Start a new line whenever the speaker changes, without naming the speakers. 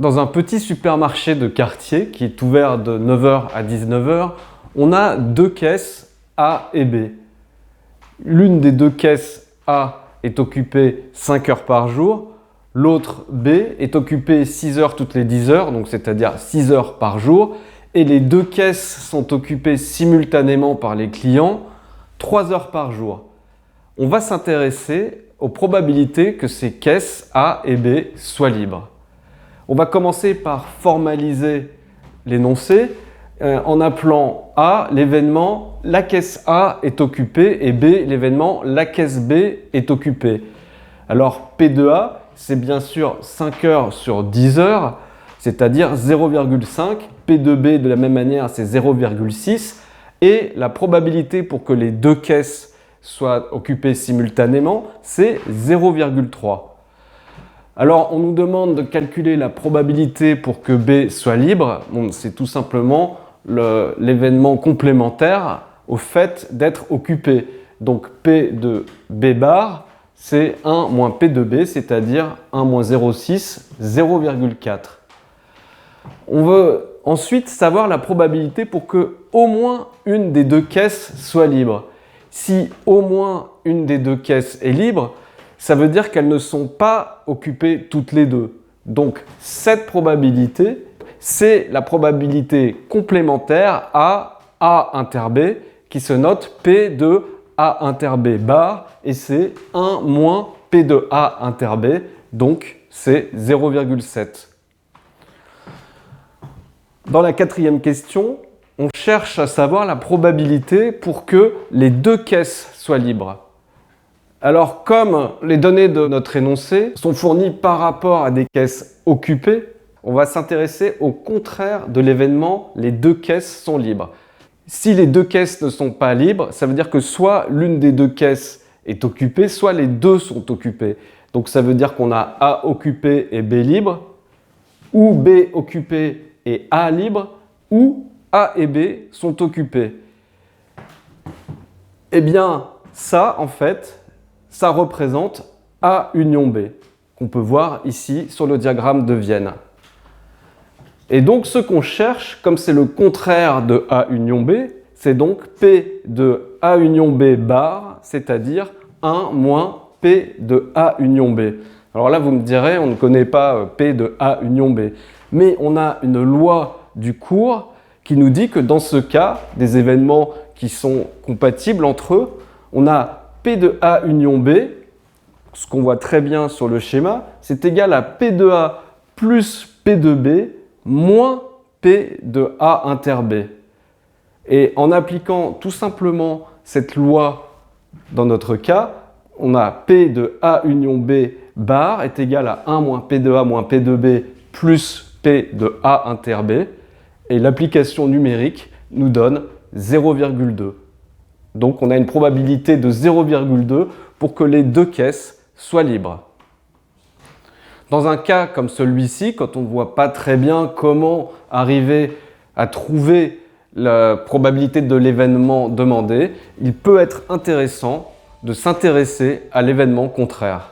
Dans un petit supermarché de quartier qui est ouvert de 9 h à 19 h, on a deux caisses A et B. L'une des deux caisses A est occupée 5 heures par jour, l'autre B est occupée 6 heures toutes les 10 heures, donc c'est-à-dire 6 heures par jour, et les deux caisses sont occupées simultanément par les clients 3 heures par jour. On va s'intéresser aux probabilités que ces caisses A et B soient libres. On va commencer par formaliser l'énoncé en appelant A l'événement la caisse A est occupée et B l'événement la caisse B est occupée. Alors P de A, c'est bien sûr 5 heures sur 10 heures, c'est-à-dire 0,5. P de B de la même manière, c'est 0,6. Et la probabilité pour que les deux caisses soient occupées simultanément, c'est 0,3. Alors, on nous demande de calculer la probabilité pour que B soit libre. Bon, c'est tout simplement l'événement complémentaire au fait d'être occupé. Donc, P de B bar, c'est 1 moins P de B, c'est-à-dire 1 moins 0,6, 0,4. On veut ensuite savoir la probabilité pour que au moins une des deux caisses soit libre. Si au moins une des deux caisses est libre, ça veut dire qu'elles ne sont pas occupées toutes les deux. Donc, cette probabilité, c'est la probabilité complémentaire à A inter B qui se note P de A inter B bar et c'est 1 moins P de A inter B, donc c'est 0,7. Dans la quatrième question, on cherche à savoir la probabilité pour que les deux caisses soient libres. Alors, comme les données de notre énoncé sont fournies par rapport à des caisses occupées, on va s'intéresser au contraire de l'événement « les deux caisses sont libres ». Si les deux caisses ne sont pas libres, ça veut dire que soit l'une des deux caisses est occupée, soit les deux sont occupées. Donc ça veut dire qu'on a A occupé et B libre, ou B occupé et A libre, ou A et B sont occupés. Eh bien, ça, en fait, ça représente A union B, qu'on peut voir ici sur le diagramme de Vienne. Et donc, ce qu'on cherche, comme c'est le contraire de A union B, c'est donc P de A union B bar, c'est-à-dire 1 moins P de A union B. Alors là, vous me direz, on ne connaît pas P de A union B, mais on a une loi du cours qui nous dit que dans ce cas, des événements qui sont compatibles entre eux, on a P de A union B, ce qu'on voit très bien sur le schéma, c'est égal à P de A plus P de B moins P de A inter B. Et en appliquant tout simplement cette loi dans notre cas, on a P de A union B bar est égal à 1 moins P de A moins P de B plus P de A inter B. Et l'application numérique nous donne 0,2. Donc on a une probabilité de 0,2 pour que les deux caisses soient libres. Dans un cas comme celui-ci, quand on ne voit pas très bien comment arriver à trouver la probabilité de l'événement demandé, il peut être intéressant de s'intéresser à l'événement contraire.